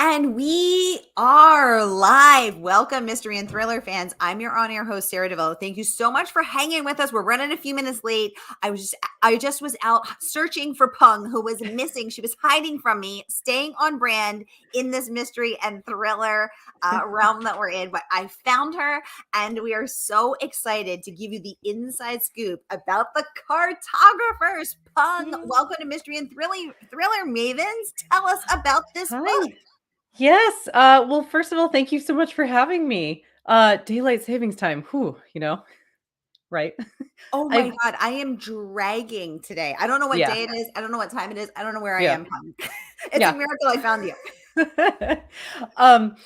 And we are live. Welcome, mystery and thriller fans. I'm your on-air host, Sara DiVello. Thank you so much for hanging with us. We're running a few minutes late. I just was out searching for Peng, who was missing. She was hiding from me, staying on brand in this mystery and thriller realm that we're in. But I found her, and we are so excited to give you the inside scoop about the Cartographers. Peng, welcome to Mystery and Thriller Mavens. Tell us about this book. Hi. Yes. Well, first of all, thank you so much for having me. Daylight savings time. Whew, right? Oh my I've God, I am dragging today. I don't know what yeah, day it is. I don't know what time it is. I don't know where I yeah, am. Hon. It's a yeah. miracle I found you. um,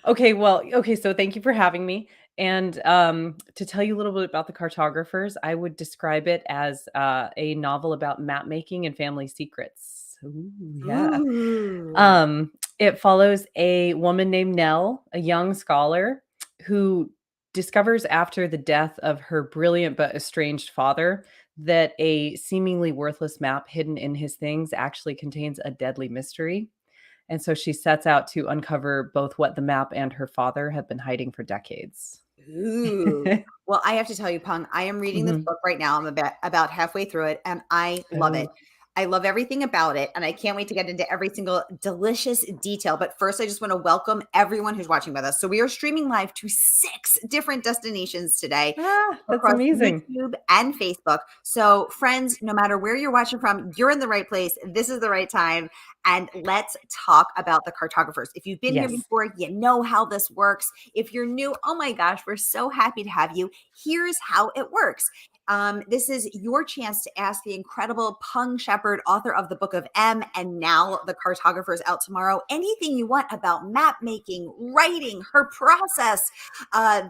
okay, so thank you for having me. And to tell you a little bit about the Cartographers, I would describe it as a novel about map making and family secrets. Ooh, yeah. Ooh. Um, it follows a woman named Nell, a young scholar who discovers after the death of her brilliant but estranged father that a seemingly worthless map hidden in his things actually contains a deadly mystery. And so she sets out to uncover both what the map and her father have been hiding for decades. Ooh. Well, I have to tell you, Pung, I am reading this Mhm. book right now. I'm about halfway through it, and I love it. Oh, I love everything about it, and I can't wait to get into every single delicious detail. But first, I just want to welcome everyone who's watching with us. So we are streaming live to 6 different destinations today that's across amazing. YouTube and Facebook. So, friends, no matter where you're watching from, you're in the right place. This is the right time. And let's talk about the Cartographers. If you've been here Yes. before, you know how this works. If you're new, oh my gosh, we're so happy to have you. Here's how it works. This is your chance to ask the incredible Peng Shepard, author of the Book of M, and now the Cartographers out tomorrow, anything you want about map making, writing, her process,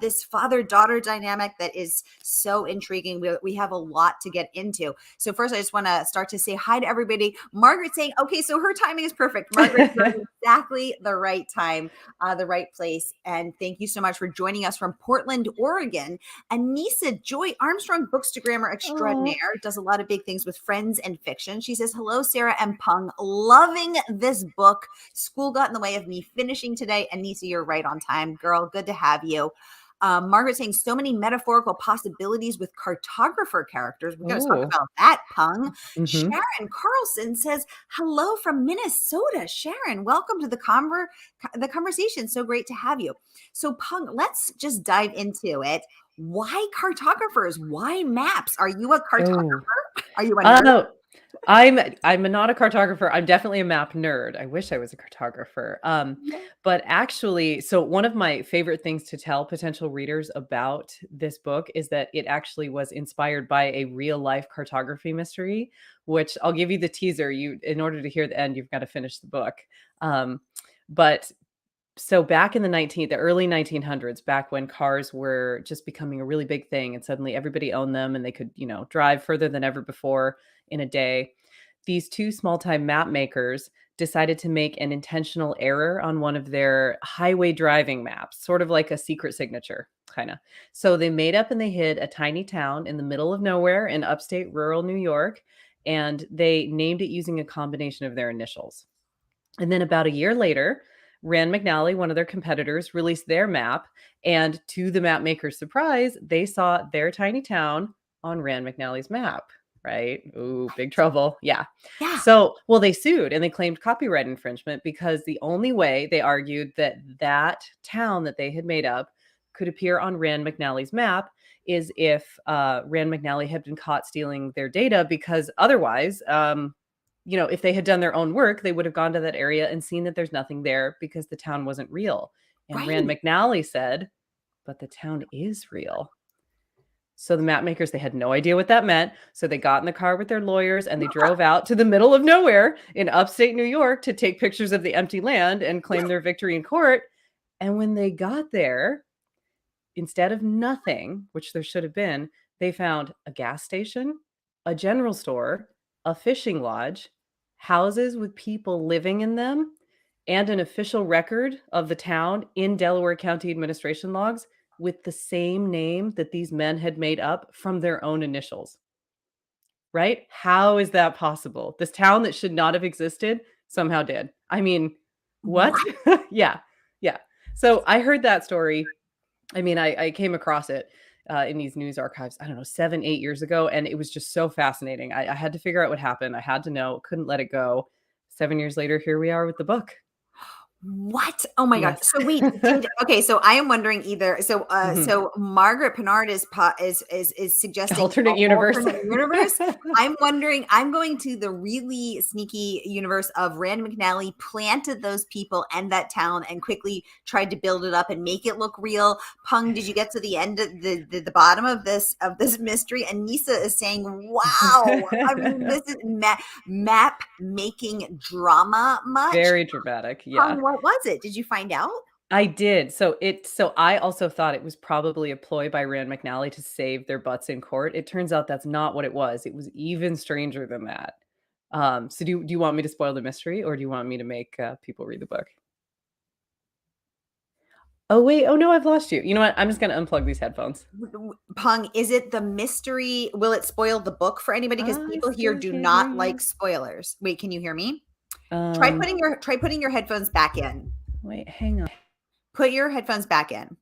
this father-daughter dynamic that is so intriguing. We have a lot to get into. So first, I just want to start to say hi to everybody. Margaret saying, okay, so her timing is perfect. Margaret, you're in exactly the right time, the right place. And thank you so much for joining us from Portland, Oregon. Anissa Joy Armstrong, bookstagrammer extraordinaire, Oh, does a lot of big things with friends and fiction. She says, hello, Sara and Pung. Loving this book. School got in the way of me finishing today. Anissa, you're right on time. Girl, good to have you. Margaret saying so many metaphorical possibilities with cartographer characters. We're going to talk oh. about that, Pung. Mhm. Sharon Carlson says, hello from Minnesota. Sharon, welcome to the conversation. So great to have you. So, Pung, let's just dive into it. Why cartographers? Why maps? Are you a Oh. cartographer? Are you a nerd? Oh, I'm not a cartographer. I'm definitely a map nerd. I wish I was a cartographer. But actually, so one of my favorite things to tell potential readers about this book is that it actually was inspired by a real life cartography mystery, which I'll give you the teaser. In order to hear the end, you've got to finish the book. But so back in the early 1900s, back when cars were just becoming a really big thing and suddenly everybody owned them and they could, drive further than ever before in a day, these two small-time map makers decided to make an intentional error on one of their highway driving maps, sort of like a secret signature, kind of. So they made up and they hid a tiny town in the middle of nowhere in upstate rural New York, and they named it using a combination of their initials. And then about a year later, Rand McNally, one of their competitors, released their map. And to the map maker's surprise, they saw their tiny town on Rand McNally's map, right? Ooh, big trouble. Yeah. Yeah. So, well, they sued and they claimed copyright infringement because the only way they argued that that town that they had made up could appear on Rand McNally's map is if Rand McNally had been caught stealing their data, because otherwise, if they had done their own work, they would have gone to that area and seen that there's nothing there because the town wasn't real. And Rand Right. McNally said, but the town is real. So the map makers, they had no idea what that meant. So they got in the car with their lawyers and they drove out to the middle of nowhere in upstate New York to take pictures of the empty land and claim their victory in court. And when they got there, instead of nothing, which there should have been, they found a gas station, a general store, a fishing lodge, houses with people living in them, and an official record of the town in Delaware County administration logs with the same name that these men had made up from their own initials. Right? How is that possible? This town that should not have existed somehow did. I mean, What? Yeah. Yeah. So I heard that story. I mean, I came across it in these news archives, I don't know, 7, 8 years ago. And it was just so fascinating. I had to figure out what happened. I had to know, couldn't let it go. 7 years later, here we are with the book. What? Oh my god. Yes. So wait, okay, so I am wondering either Mhm. so Margaret Pinard is suggesting an Alternate universe. alternate universe. I'm wondering, I'm going to the really sneaky universe of Rand McNally planted those people and that town and quickly tried to build it up and make it look real. Pung, did you get to the end of the bottom of this mystery? And Nisa is saying, "Wow, I mean, this is map making drama much." Very dramatic. Yeah. What was it? Did you find out? I did. So I also thought it was probably a ploy by Rand McNally to save their butts in court. It turns out that's not what it was. It was even stranger than that. So do you want me to spoil the mystery, or do you want me to make people read the book? Oh wait, oh no, I've lost you. You know what? I'm just gonna unplug these headphones. Pung, is it the mystery? Will it spoil the book for anybody? Because I people here still do can't hear not like you. spoilers. Wait, can you hear me? Um, Try putting your headphones back in. Wait, hang on. Put your headphones back in.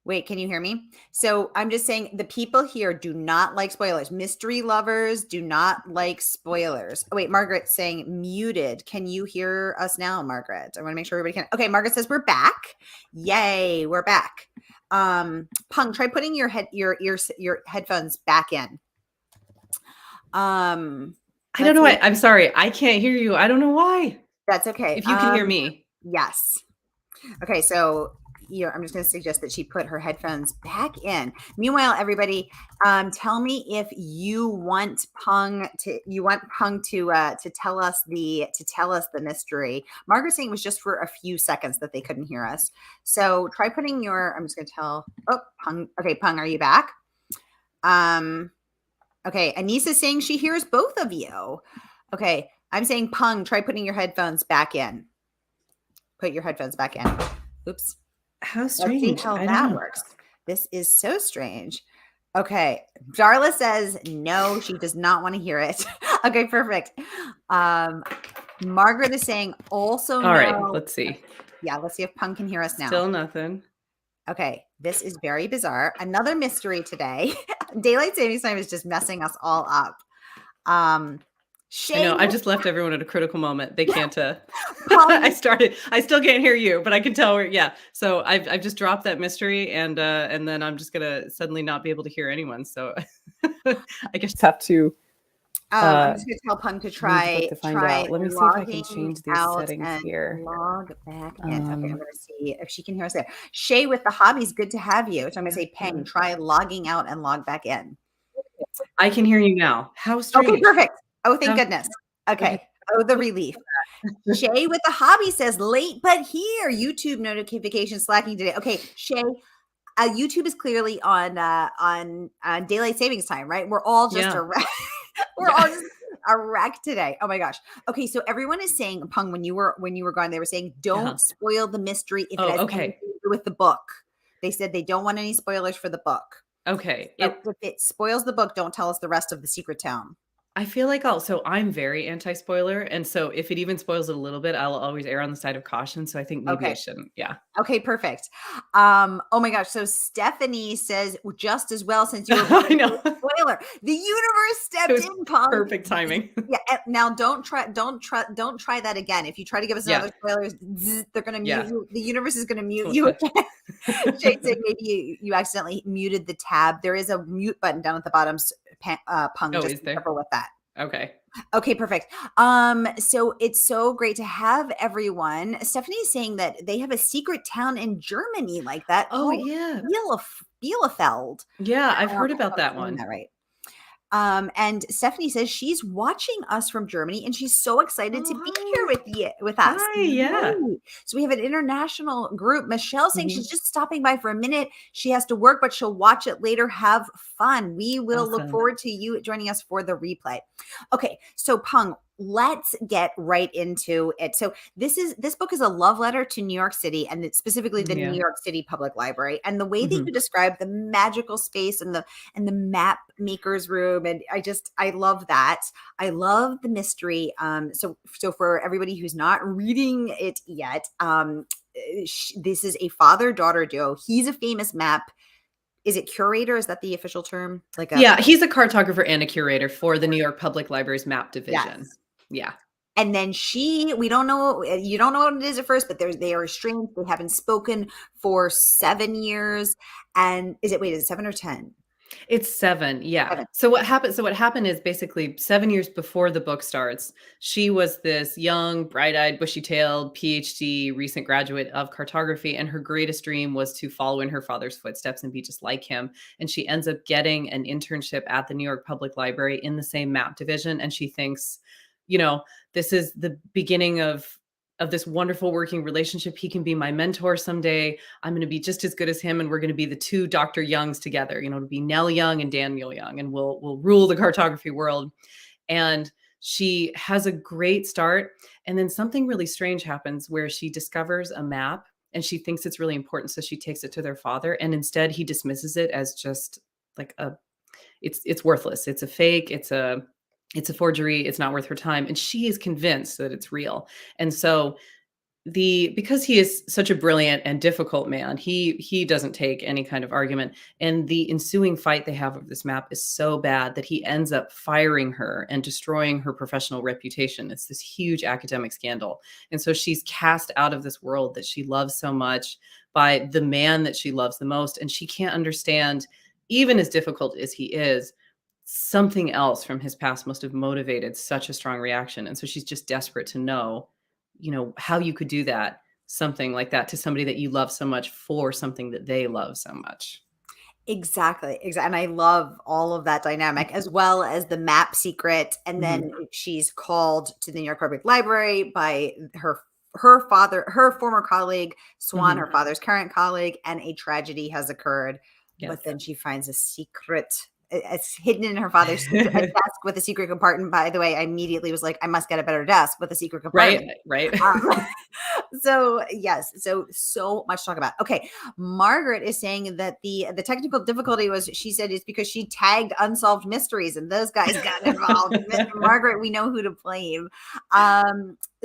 Wait, can you hear me? So I'm just saying the people here do not like spoilers. Mystery lovers do not like spoilers. Oh, wait, Margaret's saying muted. Can you hear us now, Margaret? I want to make sure everybody can. Okay, Margaret says we're back. Yay, we're back. Pung, try putting your headphones back in. I don't know why. I'm sorry. I can't hear you. I don't know why. That's okay. If you can hear me. Yes. Okay, so I'm just going to suggest that she put her headphones back in. Meanwhile, everybody, tell me if you want Pung to tell us the mystery. Margaret's saying it was just for a few seconds that they couldn't hear us. So try putting your. I'm just going to tell. Oh, Pung. Okay, Pung, are you back? Okay, Anissa's saying she hears both of you. Okay, I'm saying Pung, try putting your headphones back in. Put your headphones back in. Oops. How strange. Let's see how that works. This is so strange. Okay. Darla says no, she does not want to hear it. Okay, perfect. Margaret is saying also All no. right, let's see. Yeah, let's see if Pung can hear us now. Still nothing. Okay, this is very bizarre. Another mystery today. Daylight savings time is just messing us all up. I know. I just left everyone at a critical moment. They can't. I still can't hear you, but I can tell. Yeah. So I've just dropped that mystery, and then I'm just gonna suddenly not be able to hear anyone. So I guess have to. I'm just gonna tell Pung to try out. Let me see if I can change these settings here. Log back in. Okay, I'm gonna see if she can hear us there. Shay with the hobbies, good to have you. So I'm gonna say, Peng, try logging out and log back in. I can hear you now. How strange. Okay, perfect. Oh, thank goodness. Okay. Oh, the relief. Shay with the hobby says late but here. YouTube notification slacking today. Okay, Shay. YouTube is clearly on daylight savings time, right? We're all just all just a wreck today. Oh my gosh. Okay, so everyone is saying, Pung, when you were gone, they were saying don't spoil the mystery if it has anything to do with the book. They said they don't want any spoilers for the book. Okay. So if it spoils the book, don't tell us the rest of the secret town. I feel like I'm very anti-spoiler. And so if it even spoils it a little bit, I'll always err on the side of caution. So I think maybe I shouldn't. Yeah. Okay, perfect. Oh my gosh. So Stephanie says just as well since you were I know. spoiler. The universe stepped in, Pung. Perfect timing. Yeah. Now don't try that again. If you try to give us another spoiler, they're gonna mute you. The universe is gonna mute you again. Jake said maybe you accidentally muted the tab. There is a mute button down at the bottom. Pung, just be careful with that. Okay, perfect. So it's so great to have everyone. Stephanie's saying that they have a secret town in Germany like that. Oh yeah, Bielefeld. Yeah, I've heard about that one. That right. And Stephanie says she's watching us from Germany and she's so excited to be here with us. Hi, yeah. So we have an international group. Michelle saying she's just stopping by for a minute. She has to work, but she'll watch it later. Have fun. We will look forward to you joining us for the replay. Okay. So Pung, let's get right into it. So this book is a love letter to New York City, and it's specifically the New Yeah. York City Public Library. And the way that Mhm. you describe the magical space and the map maker's room, and I love that. I love the mystery. So for everybody who's not reading it yet, this is a father-daughter duo. He's a famous map. Is it curator? Is that the official term? Like a Yeah, he's a cartographer and a curator for the New York Public Library's map division. yes. Yeah. And then we don't know, you don't know what it is at first, but they are estranged. They haven't spoken for 7 years. And is it 7 or 10? It's 7, yeah. 7. So what happened is basically 7 years before the book starts, she was this young, bright-eyed, bushy-tailed PhD recent graduate of cartography, and her greatest dream was to follow in her father's footsteps and be just like him, and she ends up getting an internship at the New York Public Library in the same map division, and she thinks, you know, this is the beginning of this wonderful working relationship. He can be my mentor someday. I'm going to be just as good as him, and we're going to be the two Dr. Youngs together. To be Nell Young and Daniel Young, and we'll rule the cartography world. And she has a great start, and then something really strange happens where she discovers a map, and she thinks it's really important, so she takes it to their father, and instead he dismisses it as just like it's worthless. It's a fake. It's a forgery. It's not worth her time, and she is convinced that it's real. And so because he is such a brilliant and difficult man, he doesn't take any kind of argument, and the ensuing fight they have of this map is so bad that he ends up firing her and destroying her professional reputation. It's this huge academic scandal, and so she's cast out of this world that she loves so much by the man that she loves the most, and she can't understand, even as difficult as he is, something else from his past must have motivated such a strong reaction, and so she's just desperate to know, how you could do that, something like that to somebody that you love so much for something that they love so much. Exactly, and I love all of that dynamic, as well as the map secret, and then Mhm. she's called to the New York Public Library by her former colleague, Swan, Mhm. her father's current colleague, and a tragedy has occurred, but Yes. then she finds a secret. It's hidden in her father's secret a desk with a secret compartment. By the way, I immediately was like, "I must get a better desk with a secret Right, compartment." right. Um, so yes, so much to talk about. Okay, Margaret is saying that the technical difficulty was, she said, is because she tagged unsolved mysteries and those guys got involved. Margaret, we know who to blame.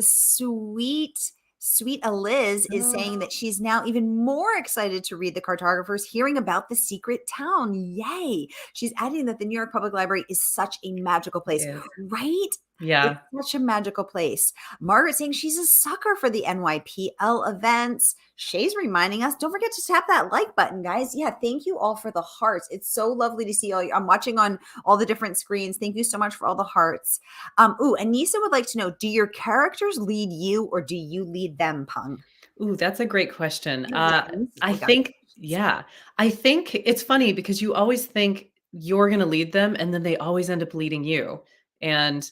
Sweet. Sweet Eliz is Oh, saying that she's now even more excited to read The Cartographers, hearing about the secret town. Yay. She's adding that the New York Public Library is such a magical it place, is. right? It's Yeah. such a magical place. Margaret saying she's a sucker for the NYPL events. Shay's reminding us, don't forget to tap that like button, guys. Yeah, thank you all for the hearts. It's so lovely to see all you. I'm watching on all the different screens. Thank you so much for all the hearts. Anissa would like to know, do your characters lead you or do you lead them, Pung? Ooh, that's a great question. Yeah, Anissa's I got good think questions. yeah. I think it's funny because you always think you're gonna lead them, and then they always end up leading you. And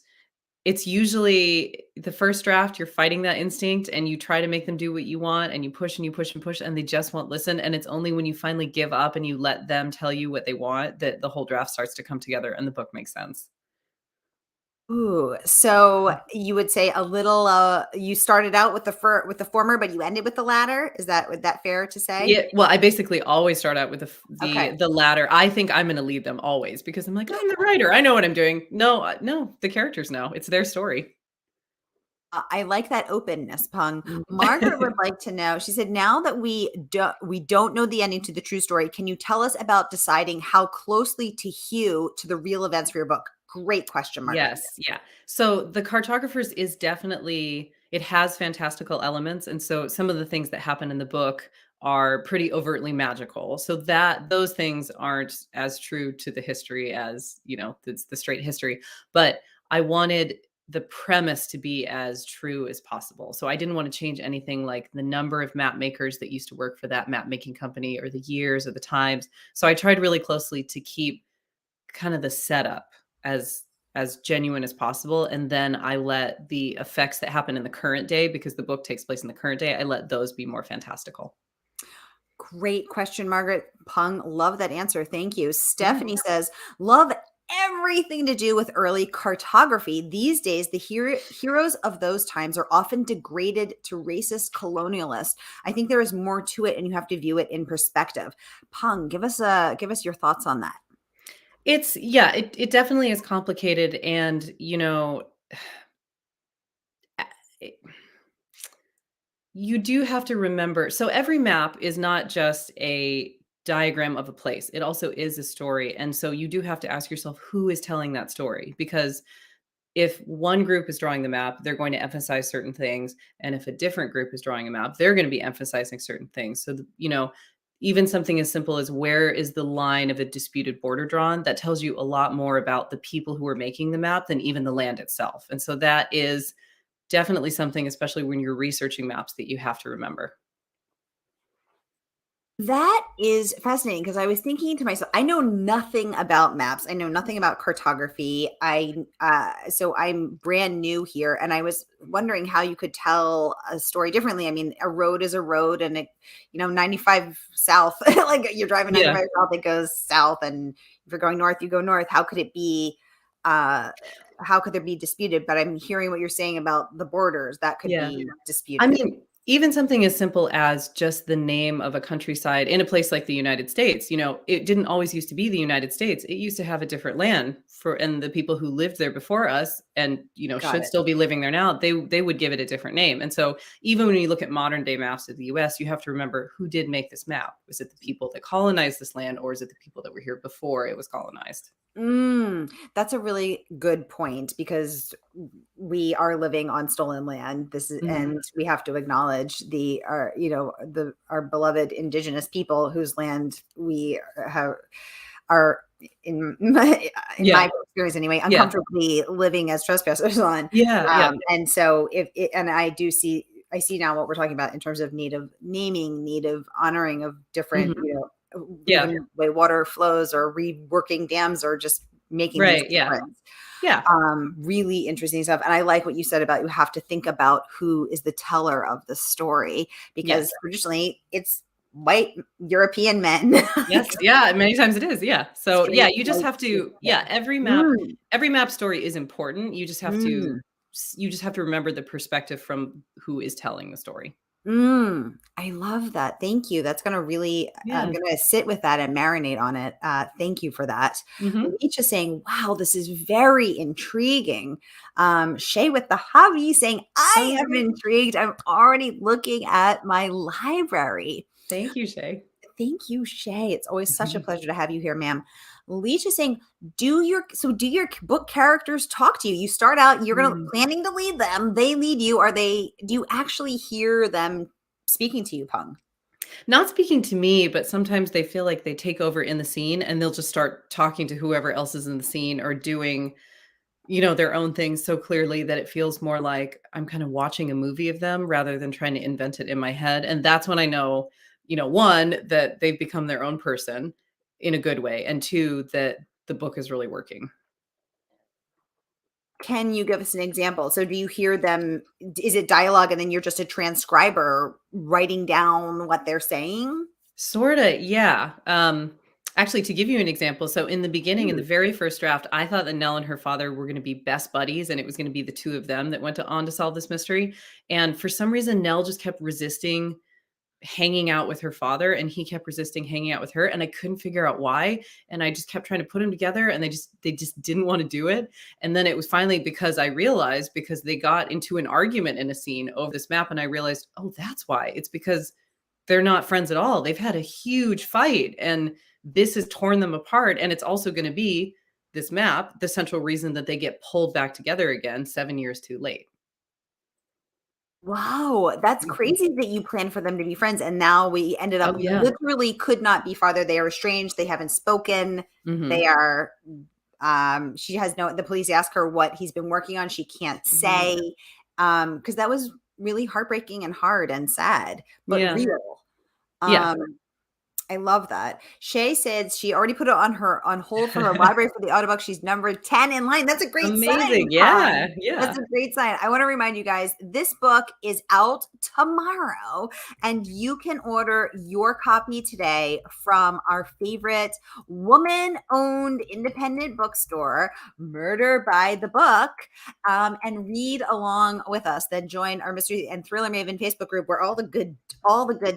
it's usually the first draft, you're fighting that instinct, and you try to make them do what you want, and you push and you push and push, and they just won't listen, and it's only when you finally give up and you let them tell you what they want that the whole draft starts to come together and the book makes sense. Ooh, so you would say a little, you started out with with the former, but you ended with the latter. Would that fair to say? Yeah, well, I basically always start out with Okay. the latter. I think I'm gonna lead them always because I'm like, "I'm the writer, I know what I'm doing." No, no, the characters know, it's their story. I like that openness, Pung. Mm. Margaret would like to know. She said, "Now that we don't know the ending to the true story, can you tell us about deciding how closely to hew to the real events for your book?" Great question, Margaret. Yes, yeah. So, The Cartographers is definitely it has fantastical elements, and so some of the things that happen in the book are pretty overtly magical. So that those things aren't as true to the history as, the straight history, but I wanted the premise to be as true as possible. So I didn't want to change anything like the number of map makers that used to work for that map making company or the years or the times. So I tried really closely to keep kind of the setup as genuine as possible, and then I let the effects that happen in the current day, because the book takes place in the current day, I let those be more fantastical. Great question, Margaret. Pung, love that answer. Thank you. Yeah. Stephanie says, "Love everything to do with early cartography. These days, the heroes of those times are often degraded to racist colonialists. I think there is more to it, and you have to view it in perspective. Peng, give us your thoughts on that. It's yeah, it definitely is complicated, and, it you do have to remember, so every map is not just a diagram of a place, it also is a story, and so you do have to ask yourself who is telling that story, because if one group is drawing the map, they're going to emphasize certain things, and if a different group is drawing a map, they're going to be emphasizing certain things. So, even something as simple as where is the line of a disputed border drawn, that tells you a lot more about the people who are making the map than even the land itself. And so that is definitely something, especially when you're researching maps, that you have to remember. That is fascinating because I was thinking to myself, I know nothing about maps. I know nothing about cartography. So I'm brand new here, and I was wondering how you could tell a story differently. I mean, a road is a road, and 95 south, like you're driving Yeah. 95 south, it goes south, and if you're going north, you go north. How could it be? Uh, how could there be disputed? But I'm hearing what you're saying about the borders that could Yeah. be I disputed. mean, even something as simple as just the name of a countryside in a place like the United States, it didn't always used to be the United States. It used to have a different land and the people who lived there before us and, Got should it. still be living there now, they would give it a different name. And so even when you look at modern day maps of the US, you have to remember who did make this map. Was it the people that colonized this land, or is it the people that were here before it was colonized? That's a really good point because we are living on stolen land. Mhm. And we have to acknowledge our beloved indigenous people whose land we have are in Yeah. my experience anyway, Yeah. uncomfortably living as trespassers on. Yeah. Yeah. And so and I see now what we're talking about in terms of native naming, native honoring of different, Mhm. Yeah. even the way water flows or reworking dams or just making things Right. Yeah. different. Yeah. Really interesting stuff. And I like what you said about you have to think about who is the teller of the story because Yes. traditionally it's white European men. Yes, yeah, many times it is, yeah. So, yeah, Straight you just white have cis to yeah, men. every map story is important. Mm. You just have to remember the perspective from who is telling the story. I love that. Thank you. That's gonna really I'm Yeah. gonna sit with that and marinate on it. Thank you for that. Mhm. Leach is saying, wow, this is very intriguing. Shay with the hobby saying, I am Oh, intrigued. I'm already looking at my library. thank you, Shay. Thank you, Shay. It's always such a pleasure to have you here, ma'am. Leach is saying, do your book characters talk to you? You start out, you're gonna Mm. planning to lead them. They lead you. Do you actually hear them speaking to you, Pung? Not speaking to me, but sometimes they feel like they take over in the scene, and they'll just start talking to whoever else is in the scene or doing, their own things so clearly that it feels more like I'm kind of watching a movie of them rather than trying to invent it in my head. And that's when I know, one, that they've become their own person in a good way, and two, that the book is really working. Can you give us an example? So do you hear them is it dialogue and then you're just a transcriber writing down what they're saying? Sorta, yeah. Actually, to give you an example, so in the beginning, in the Mm. very first draft, I thought that Nell and her father were going to be best buddies, and it was going to be the two of them that on to solve this mystery. And for some reason, Nell just kept resisting hanging out with her father, and he kept resisting hanging out with her, and I couldn't figure out why. And I just kept trying to put them together, and they just didn't want to do it. And then it was finally because I realized, because they got into an argument in a scene over this map, and I realized, oh, that's why. It's because they're not friends at all. They've had a huge fight, and this has torn them apart. And it's also going to be this map, the central reason that they get pulled back together again 7 years too late. Wow, that's Mhm. crazy that you planned for them to be friends, and now we ended up Oh, yeah. literally could not be farther. They are estranged, they haven't spoken, Mhm. they are she has no the police ask her what he's been working on, she can't Mhm. say, because that was really heartbreaking and hard and sad, but Yeah. real. Yeah. Um I love that. Shay said she already put it on hold for her library for the audiobook. She's number 10 in line. That's a great sign, Amazing. Yeah, That's yeah. a great sign. I want to remind you guys, this book is out tomorrow, and you can order your copy today from our favorite woman-owned independent bookstore, Murder by the Book, and read along with us. Then join our Mystery and Thriller Maven Facebook group where all the good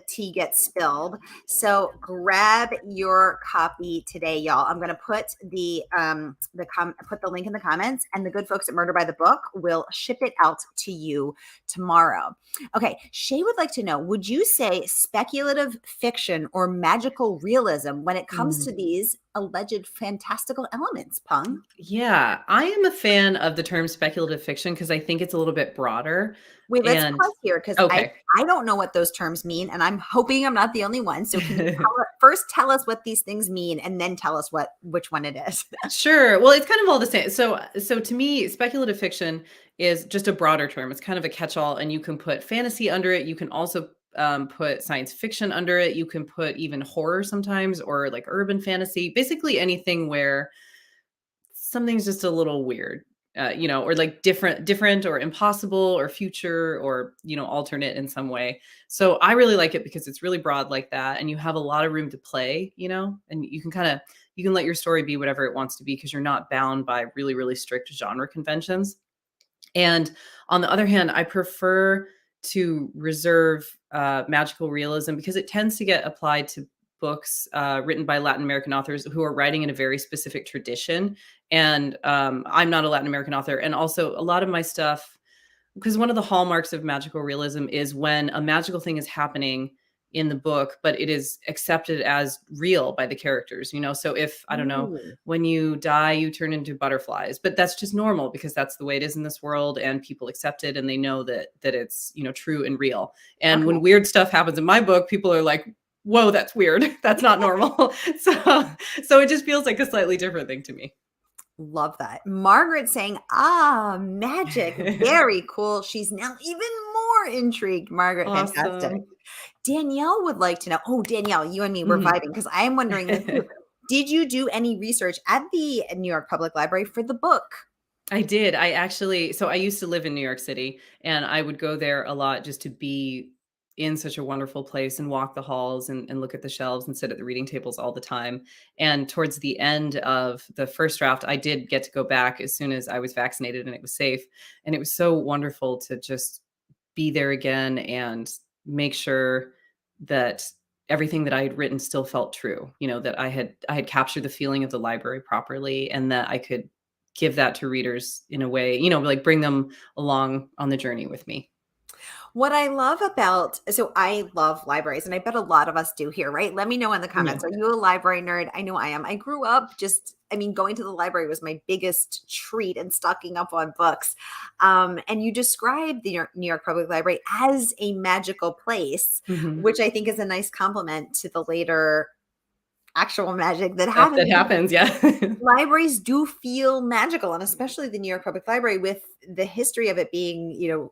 tea gets spilled. So grab your copy today, y'all. I'm going to put put the link in the comments, and the good folks at Murder by the Book will ship it out to you tomorrow. Okay, Shay would like to know, would you say speculative fiction or magical realism when it comes Mm. to these alleged fantastical elements, Peng? Yeah, I am a fan of the term speculative fiction because I think it's a little bit broader. Wait, let's And pause here because I okay, don't know what those terms mean, and I'm hoping I'm not the only one. So can you first tell us what these things mean, and then tell us which one it is? sure. Well, it's kind of all the same. So to me, speculative fiction is just a broader term. It's kind of a catch-all, and you can put fantasy under it. You can also put science fiction under it. You can put even horror sometimes, or like urban fantasy. Basically, anything where something's just a little weird, or like different or impossible or future or, alternate in some way. So I really like it because it's really broad like that. And you have a lot of room to play, and you can let your story be whatever it wants to be because you're not bound by really, really strict genre conventions. And on the other hand, I prefer to reserve magical realism because it tends to get applied to books written by Latin American authors who are writing in a very specific tradition. And I'm not a Latin American author. And also, a lot of my stuff, because one of the hallmarks of magical realism is when a magical thing is happening in the book, but it is accepted as real by the characters. So if, I don't know, Ooh, when you die you turn into butterflies, but that's just normal because that's the way it is in this world, and people accept it and they know that it's, true and real. And okay. when weird stuff happens in my book, people are like, whoa, that's weird. That's not normal. So it just feels like a slightly different thing to me. Love that. Margaret saying, magic. Very cool. She's now even more intrigued. Margaret, fantastic. Awesome. Danielle would like to know. Oh, Danielle, you and me, we're Mhm. vibing because I am wondering this too. Did you do any research at the New York Public Library for the book? I did. I used to live in New York City, and I would go there a lot just to be in such a wonderful place and walk the halls and look at the shelves and sit at the reading tables all the time. And towards the end of the first draft, I did get to go back as soon as I was vaccinated and it was safe. And it was so wonderful to just be there again and make sure that everything that I had written still felt true, that I had captured the feeling of the library properly, and that I could give that to readers in a way, like bring them along on the journey with me. What I love about, so I love libraries, and I bet a lot of us do here, right? Let me know in the Yeah. comments. Are you a library nerd? I know I am. I grew up going to the library was my biggest treat and stocking up on books. And you described the New York Public Library as a magical place, Mhm. which I think is a nice compliment to the later actual magic that Stuff that happens. happens, yeah. Libraries do feel magical, and especially the New York Public Library with the history of it being,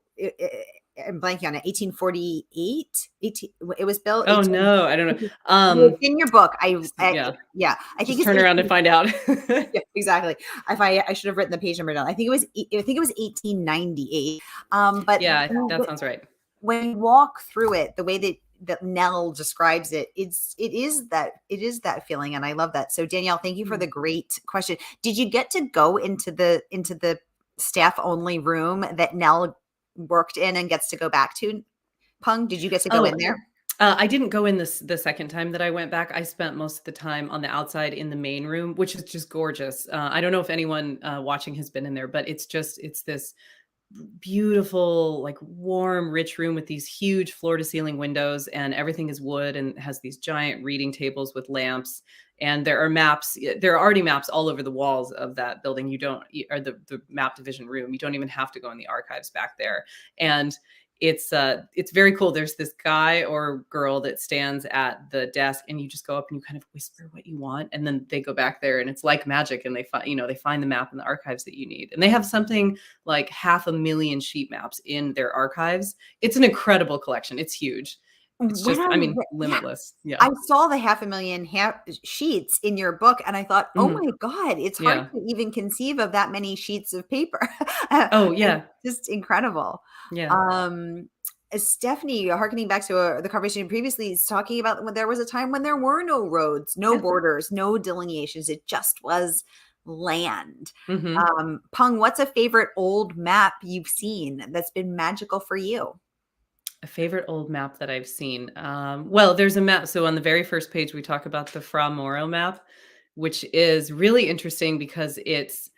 I'm blanking on it, 1848. 18, it was built Oh, 18. no, I don't know. It's in your book. Yeah, Yeah, I think just it's turn around and 18. find out. Yeah, exactly. If I should have written the page number down. I think it was 1898. But Yeah, that sounds right. when you walk through it, the way that Nell describes it, it is that feeling, and I love that. So Danielle, thank you for the Mm. great question. Did you get to go into the staff only room that Nell worked in and gets to go back to? Pung, did you get to go in Oh, there? I didn't go in the second time that I went back. I spent most of the time on the outside in the main room, which is just gorgeous. I don't know if anyone watching has been in there, but it's this beautiful, like warm, rich room with these huge floor to ceiling windows, and everything is wood and has these giant reading tables with lamps. And there are maps. There are already maps all over the walls of that building. Or the map division room. You don't even have to go in the archives back there. And it's very cool. There's this guy or girl that stands at the desk, and you just go up and you kind of whisper what you want, and then they go back there, and it's like magic, and they find the map in the archives that you need. And they have something like 500,000 sheet maps in their archives. It's an incredible collection. It's huge. It's When just, I I mean, yeah, limitless. Yeah. I saw the 500,000 sheets in your book, and I thought, "Oh Mhm. my god, it's hard Yeah. to even conceive of that many sheets of paper." Oh, It's yeah. just incredible. Yeah. Um, Stephanie, harkening back to, the conversation previously, is talking about when there was a time when there were no roads, no Yeah. borders, no delineations, it just was land. Mhm. Peng, what's a favorite old map you've seen that's been magical for you? A favorite old map that I've seen. Well, there's a map. So on the very first page, we talk about the Fra Mauro map, which is really interesting because it's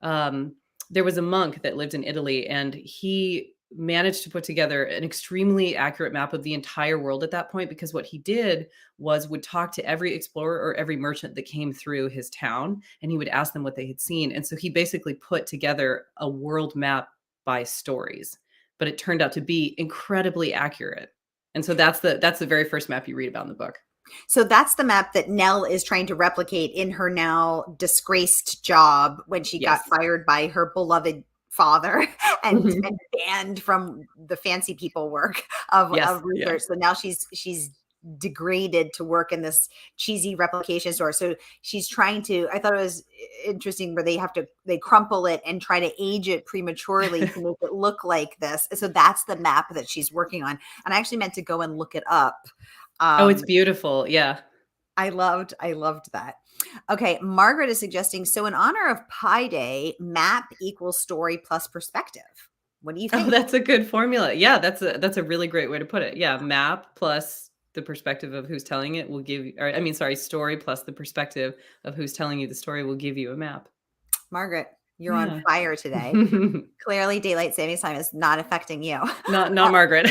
um, there was a monk that lived in Italy, and he managed to put together an extremely accurate map of the entire world at that point. Because what he did was would talk to every explorer or every merchant that came through his town, and he would ask them what they had seen. And so he basically put together a world map by stories, but it turned out to be incredibly accurate. And so that's the very first map you read about in the book. So that's the map that Nell is trying to replicate in her now disgraced job when she got Yes. fired by her beloved father and Mhm. banned from the fancy people work Yes. of Yeah. research. So now she's degraded to work in this cheesy replication store. So she's trying to, I thought it was interesting where they crumple it and try to age it prematurely to make it look like this. So that's the map that she's working on. And I actually meant to go and look it up. Oh, it's Um, beautiful. Yeah. I loved that. Okay, Margaret is suggesting, so in honor of Pi Day, map equals story plus perspective. What do you Oh, think? that's a good formula. Yeah, that's a really great way to put it. Yeah, map plus the perspective of who's telling it will give you, or I mean, sorry, story plus the perspective of who's telling you the story will give you a map. Margaret, you're on Yeah. fire today. Clearly, daylight savings time is not affecting you. Not Margaret.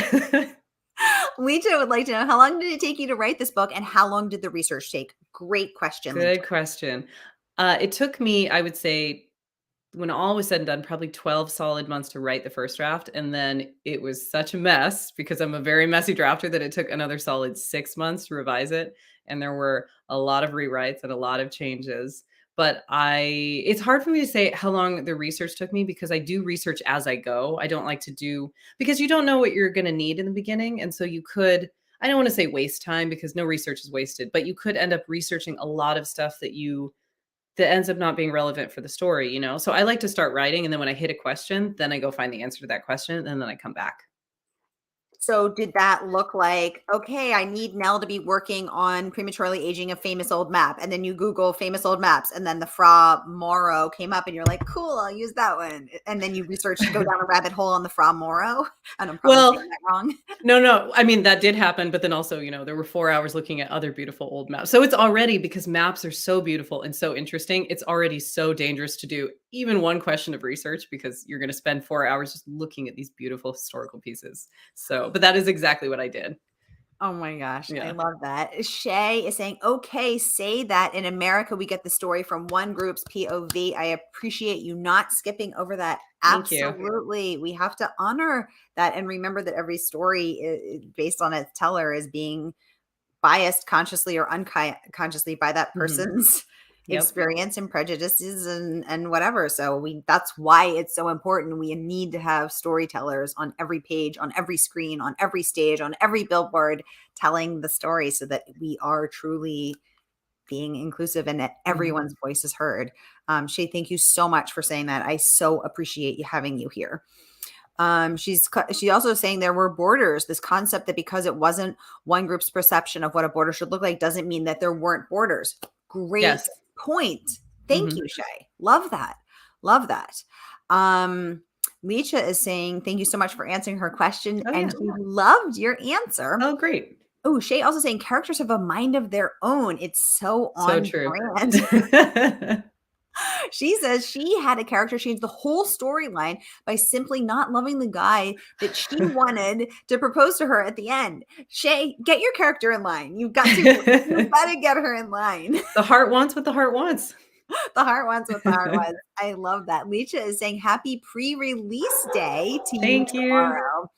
Leisha would like to know, how long did it take you to write this book and how long did the research take? Great question, Leisha. Good question. It took me, I would say, when all was said and done, probably 12 solid months to write the first draft. And then it was such a mess because I'm a very messy drafter that it took another solid 6 months to revise it. And there were a lot of rewrites and a lot of changes. But it's hard for me to say how long the research took me because I do research as I go. I don't like to do, because you don't know what you're going to need in the beginning. And so you could, I don't want to say waste time because no research is wasted, but you could end up researching a lot of stuff that ends up not being relevant for the story, you know? So I like to start writing, and then when I hit a question, then I go find the answer to that question, and then I come back. So did that look like, okay, I need Nell to be working on prematurely aging a famous old map. And then you Google famous old maps and then the Fra Mauro came up and you're like, cool, I'll use that one. And then you research, go down a rabbit hole on the Fra Mauro. And I'm probably Well, saying that wrong. no, I mean, that did happen, but then also, there were 4 hours looking at other beautiful old maps. So it's already, because maps are so beautiful and so interesting, it's already so dangerous to do even one question of research because you're gonna spend 4 hours just looking at these beautiful historical pieces. So, but that is exactly what I did. Oh my gosh, I Yeah. love that. Shay is saying, okay, say that in America we get the story from one group's POV. I appreciate you not skipping over that. Thank you. Absolutely. We have to honor that and remember that every story based on its teller is being biased consciously or unconsciously by that Mhm. person's Yep. experience and prejudices and whatever. So that's why it's so important. We need to have storytellers on every page, on every screen, on every stage, on every billboard telling the story so that we are truly being inclusive and that Mhm. everyone's voice is heard. Shay, thank you so much for saying that. I so appreciate you having you here. She also saying there were borders. This concept that because it wasn't one group's perception of what a border should look like doesn't mean that there weren't borders. Great Yes. point. Thank Mhm. you, Shay. Love that. Love that. Um, Leisha is saying thank you so much for answering her question, Oh, and yeah. she loved your answer. Oh, great. Oh, Shay also saying characters have a mind of their own. It's so So on true. brand. She says she had a character change the whole storyline by simply not loving the guy that she wanted to propose to her at the end. Shay, get your character in line. You got to get her in line. The heart wants what the heart wants. The heart wants what the heart wants. I love that. Leisha is saying happy pre-release day to you Thank you. tomorrow.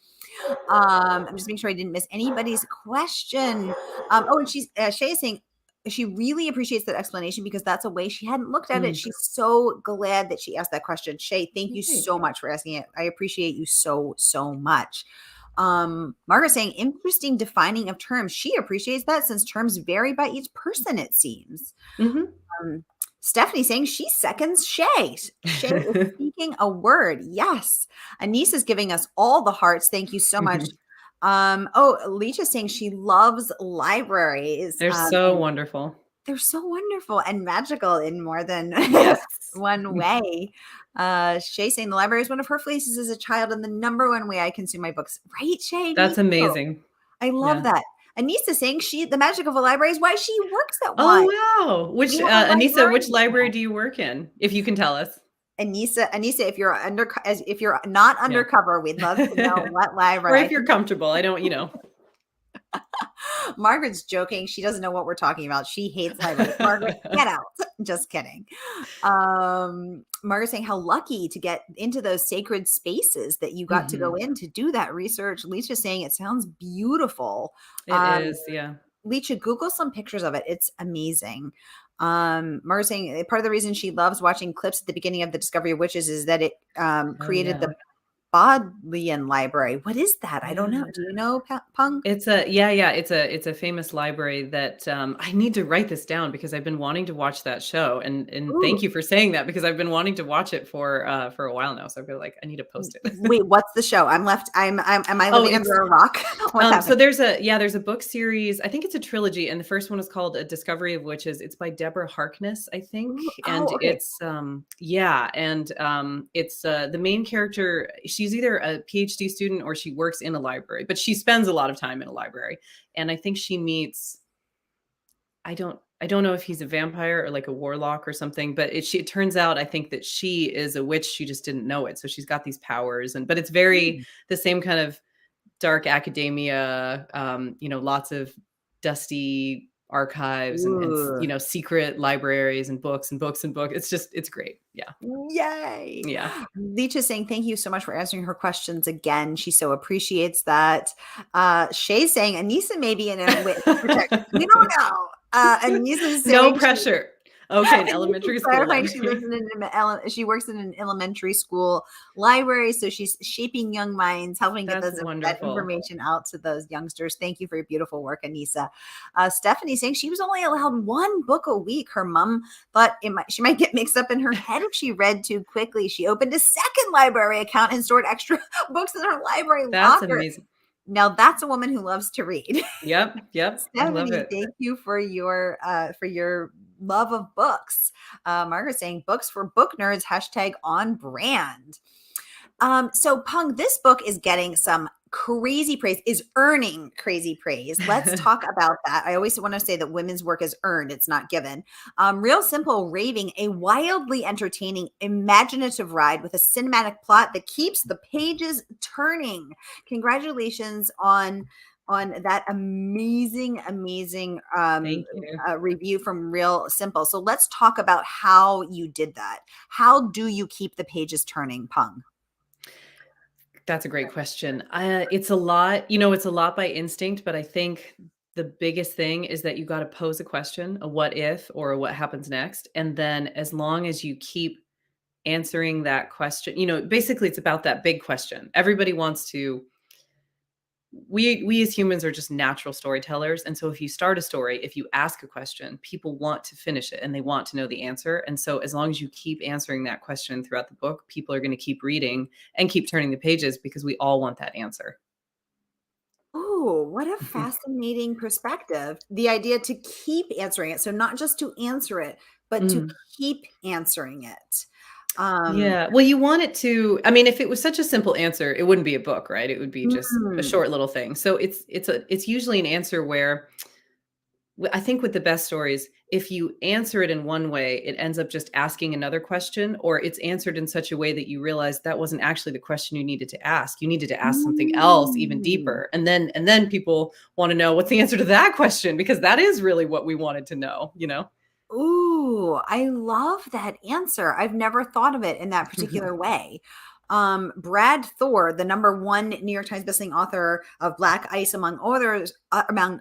I'm just making sure I didn't miss anybody's question. And Shay is saying she really appreciates that explanation because that's a way she hadn't looked at it. Mm. She's so glad that she asked that question. Shay, thank Oh, you great. so much for asking it. I appreciate you so, so much. Margaret saying, interesting defining of terms. She appreciates that since terms vary by each person, it seems. Mhm. Stephanie saying she seconds Shay. Shay is speaking a word. Yes. Anise is giving us all the hearts. Thank you so much. Alicia saying she loves libraries. They're so wonderful. They're so wonderful and magical in more than Yes. one way. Shay saying the library is one of her places as a child and the number one way I consume my books. Right, Shay? That's Me too. amazing. I love Yeah. that. Anissa saying the magic of a library is why she works at one. Oh, wow. Which, We have a Anissa, which librarian. library do you work in? If you can tell us. Anissa, if you're not Yeah. undercover, we'd love to know what Or library. if you're comfortable. I don't, Margaret's joking. She doesn't know what we're talking about. She hates libraries. Margaret, get out. Just kidding. Margaret saying how lucky to get into those sacred spaces that you got to go in to do that research. Lisa's saying it sounds beautiful. It is, yeah. Lisa, Google some pictures of it. It's amazing. Margaret saying part of the reason she loves watching clips at the beginning of the Discovery of Witches is that it created the Bodleian Library. What is that? I don't know. Do you know, Peng? It's it's a famous library that I need to write this down because I've been wanting to watch that show, and thank you for saying that because I've been wanting to watch it for a while now. So I feel like I need to post it. Wait, what's the show? Am I living under a rock? So there's a book series. I think it's a trilogy, and the first one is called A Discovery of Witches. It's by Deborah Harkness, I think, and it's it's the main character. She's either a PhD student or she works in a library, but she spends a lot of time in a library. And I think she meets, I don't know if he's a vampire or like a warlock or something, but it turns out, I think that she is a witch. She just didn't know it. So she's got these powers, but it's very the same kind of dark academia, lots of dusty archives and secret libraries and books and books and books. It's great. Yeah. Yay. Yeah. Leach saying thank you so much for answering her questions again. She so appreciates that. Shay's saying Anissa may be in a witch. We don't know. Anissa's saying no pressure. Okay, in elementary school. She works in an elementary school library, so she's shaping young minds, helping get that information out to those youngsters. Thank you for your beautiful work, Anissa. Stephanie saying she was only allowed one book a week. Her mom thought she might get mixed up in her head if she read too quickly. She opened a second library account and stored extra books in her library locker. That's amazing. Now that's a woman who loves to read. Yep. Stephanie, I love it. Thank you for your love of books. Margaret saying books for book nerds, #on brand. So Peng, this book is getting some crazy praise, is earning crazy praise. Let's talk about that. I always want to say that women's work is earned, it's not given. Real Simple raving, a wildly entertaining, imaginative ride with a cinematic plot that keeps the pages turning. Congratulations on that amazing review from Real Simple. So let's talk about how you did that. How do you keep the pages turning, Peng? That's a great question. It's a lot, it's a lot by instinct, but I think the biggest thing is that you got to pose a question, a what if, or a what happens next. And then as long as you keep answering that question, basically it's about that big question. Everybody wants to, we as humans are just natural storytellers. And so if you start a story, if you ask a question, people want to finish it and they want to know the answer. And so as long as you keep answering that question throughout the book, people are going to keep reading and keep turning the pages because we all want that answer. Oh, what a fascinating perspective. The idea to keep answering it. So not just to answer it, but to keep answering it. Yeah. Well, you want it to, if it was such a simple answer, it wouldn't be a book, right? It would be just a short little thing. So it's usually an answer where I think with the best stories, if you answer it in one way, it ends up just asking another question, or it's answered in such a way that you realize that wasn't actually the question you needed to ask. You needed to ask something else even deeper. And then people want to know what's the answer to that question, because that is really what we wanted to know, Ooh, I love that answer. I've never thought of it in that particular way. Brad Thor, the #1 New York Times bestselling author of Black Ice, among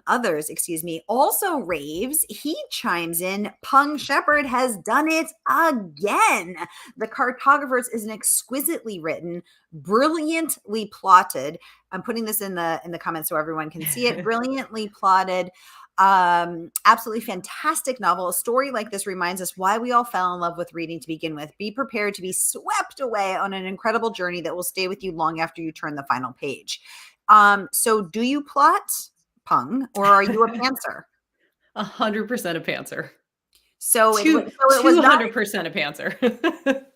others, excuse me, also raves. He chimes in, Peng Shepard has done it again. The Cartographers is an exquisitely written, brilliantly plotted. I'm putting this in the comments so everyone can see it. Brilliantly plotted, absolutely fantastic novel. A story like this reminds us why we all fell in love with reading to begin with. Be prepared to be swept away on an incredible journey that will stay with you long after you turn the final page. So do you plot, Peng, or are you a pantser? 100% a pantser. So it was 200% a pantser.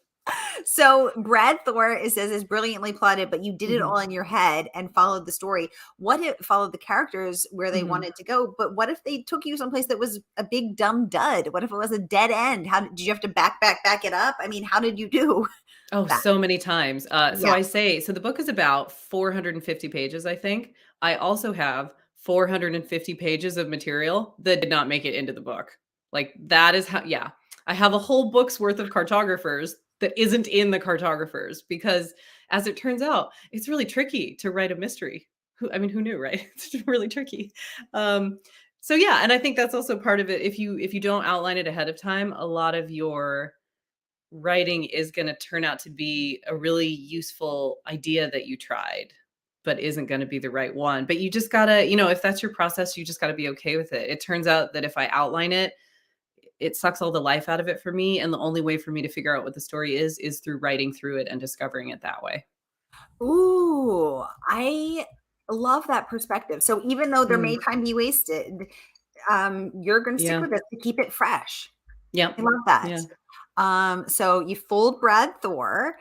So Brad Thor, it says, is brilliantly plotted, but you did it all Mhm. in your head and followed the story. What if followed the characters where they Mhm. wanted to go? But what if they took you someplace that was a big dumb dud? What if it was a dead end? How did you have to back it up? I mean, how did you do Oh, that? so many times. So Yeah. so the book is about 450 pages, I think. I also have 450 pages of material that did not make it into the book. Like that is how, yeah. I have a whole book's worth of cartographers that isn't in the cartographers because as it turns out, it's really tricky to write a mystery. Who knew, right? It's really tricky. Um, so yeah, and I think that's also part of it. If you don't outline it ahead of time, a lot of your writing is going to turn out to be a really useful idea that you tried but isn't going to be the right one. But you just got to, if that's your process, you just got to be okay with it. It turns out that if I outline it, it sucks all the life out of it for me, and the only way for me to figure out what the story is through writing through it and discovering it that way. Ooh, I love that perspective. So even though there may Mm, time be wasted, you're going to stick yeah. with it to keep it fresh. Yep. I love that. Yeah. So you fooled Brad Thor,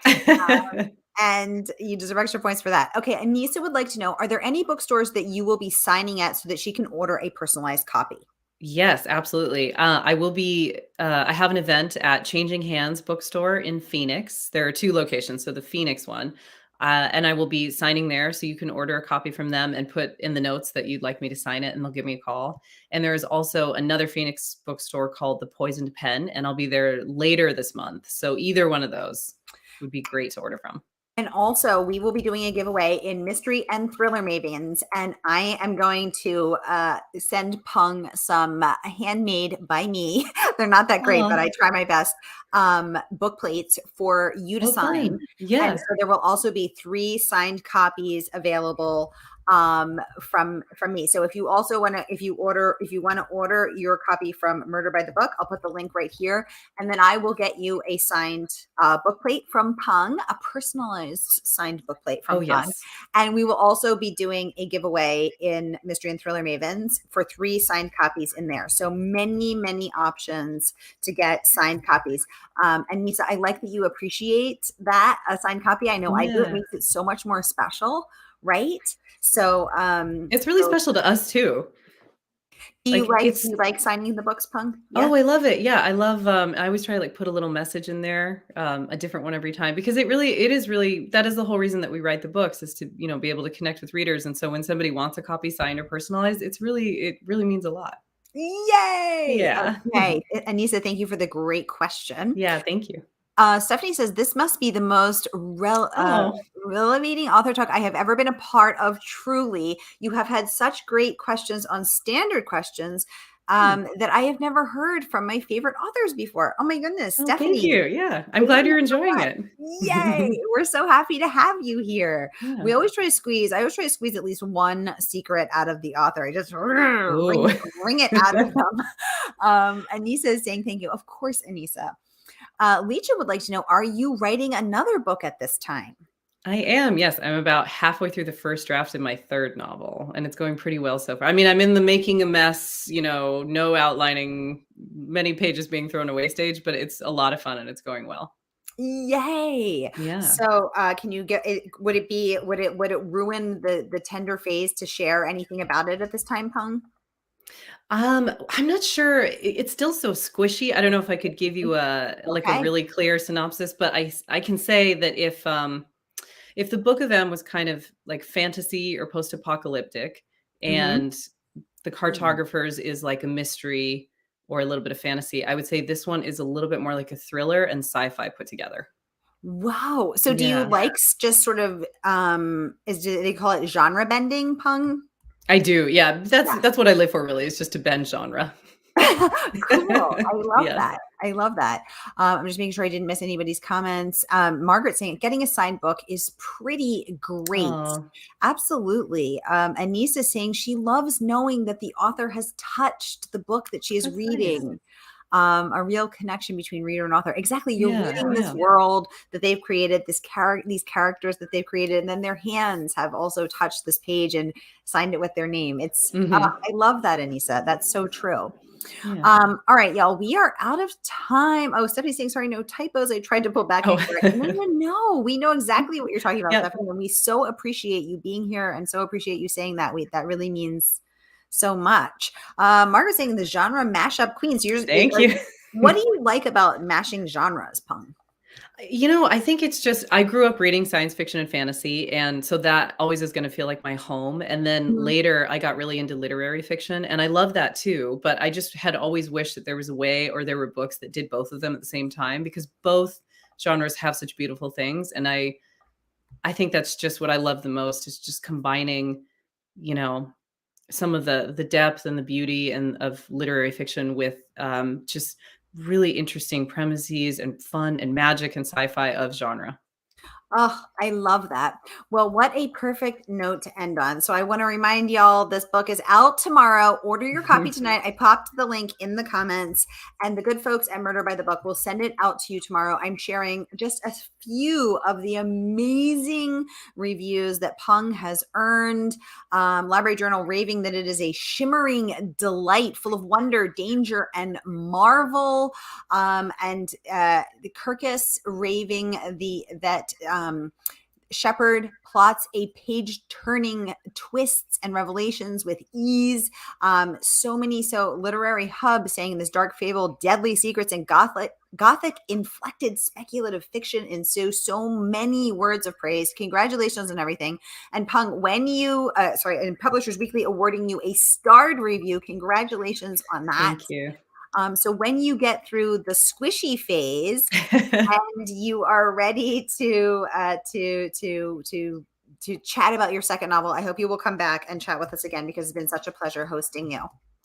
and you deserve extra points for that. Okay, Anissa would like to know, are there any bookstores that you will be signing at so that she can order a personalized copy? Yes, absolutely. I have an event at Changing Hands Bookstore in Phoenix. There are two locations, so the Phoenix one. And I will be signing there. So you can order a copy from them and put in the notes that you'd like me to sign it, and they'll give me a call. And there is also another Phoenix bookstore called The Poisoned Pen, and I'll be there later this month. So either one of those would be great to order from. And also, we will be doing a giveaway in Mystery and Thriller Mavens, and I am going to send Peng some handmade by me. They're not that great, but Oh, I try my best. Book plates for you to oh, sign, fun. and Yeah. so there will also be 3 signed copies available from me. So if you also want to, if you want to order your copy from Murder by the Book, I'll put the link right here, and then I will get you a signed book plate from Peng, a personalized signed book plate Oh, from Peng. yes. And we will also be doing a giveaway in Mystery and Thriller Mavens for 3 signed copies in there. So many options to get signed copies. And Nisa, I like that you appreciate that, a signed copy. I know I do. It Yeah. makes it so much more special, right? So, It's really special to us too. Like do it's you like signing the books, Peng? Yeah. Oh, I love it. Yeah, I love, I always try to, like, put a little message in there, a different one every time because it is really that is the whole reason that we write the books is to, be able to connect with readers, and so when somebody wants a copy signed or personalized, it really means a lot. Yay! Yeah. Okay. Anissa, thank you for the great question. Yeah, thank you. Stephanie says, this must be the most Oh, relevating author talk I have ever been a part of. Truly, you have had such great questions on standard questions hmm. that I have never heard from my favorite authors before. Oh my goodness, Oh, thank Stephanie, you. Yeah, I'm thank glad you you're so enjoying much. it. Yay! We're so happy to have you here. Yeah. I always try to squeeze at least one secret out of the author. I just Ooh. wring it out of them. Anissa is saying thank you. Of course, Anissa. Leisha would like to know, are you writing another book at this time? I am, yes. I'm about halfway through the first draft of my third novel, and it's going pretty well so far. I mean, I'm in the making a mess, no outlining, many pages being thrown away stage, but it's a lot of fun and it's going well. Yay! Yeah. So, can you get it? Would it ruin the tender phase to share anything about it at this time, Pung? I'm not sure. It's still so squishy. I don't know if I could give you a Okay. really clear synopsis, but I can say that if the Book of M was kind of like fantasy or post-apocalyptic, Hmm. and the Cartographers is like a mystery or a little bit of fantasy, I would say this one is a little bit more like a thriller and sci-fi put together. Wow. So do you Yeah, like just sort of do they call it genre bending, Peng? I do. Yeah, Yeah. that's what I live for really, is just to bend genre. Cool. I love Yeah. that. I love that. I'm just making sure I didn't miss anybody's comments. Margaret saying getting a signed book is pretty great. Oh, Absolutely. Anissa saying she loves knowing that the author has touched the book that she is that's nice. reading. A real connection between reader and author. Exactly. You're Yeah, reading this yeah. world that they've created, these characters that they've created, and then their hands have also touched this page and signed it with their name. Mhm. I love that, Anissa. That's so true. Yeah. All right, y'all, we are out of time. Oh, Stephanie's saying, sorry, no typos. I tried to pull back Oh. and correct. No, no, no. We know exactly what you're talking about, Yeah. Stephanie. And we so appreciate you being here and so appreciate you saying that. That really means so much. Margaret saying the genre mashup queens. Thank Like, you. what do you like about mashing genres, Pung? I think it's just I grew up reading science fiction and fantasy, and so that always is gonna feel like my home, and then Mhm. later, I got really into literary fiction, and I love that too, but I just had always wished that there was a way or there were books that did both of them at the same time because both genres have such beautiful things, and I think that's just what I love the most is just combining, you know, some of the depth and the beauty and of literary fiction with just really interesting premises and fun and magic and sci-fi of genre. Oh, I love that. Well, what a perfect note to end on. So I want to remind y'all this book is out tomorrow. Order your copy tonight. I popped the link in the comments, and the good folks at Murder by the Book will send it out to you tomorrow. I'm sharing just a few of the amazing reviews that Pung has earned. Library Journal raving that it is a shimmering delight full of wonder, danger, and marvel. And the Kirkus raving that Shepard plots a page-turning twists and revelations with ease. So literary hub saying this dark fable, deadly secrets, and gothic inflected speculative fiction in so many words of praise. Congratulations on everything. And Pung, when you and Publishers Weekly awarding you a starred review, congratulations on that. Thank you. So when you get through the squishy phase and you are ready to chat about your second novel, I hope you will come back and chat with us again because it's been such a pleasure hosting you.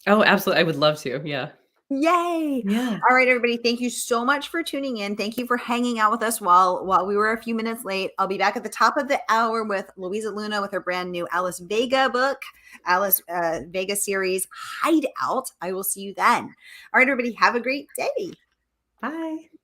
Oh, absolutely. I would love to. Yeah. Yay! Yeah. All right, everybody. Thank you so much for tuning in. Thank you for hanging out with us while we were a few minutes late. I'll be back at the top of the hour with Louisa Luna with her brand new Alice Vega book, Alice Vega series Hideout. I will see you then. All right, everybody. Have a great day. Bye.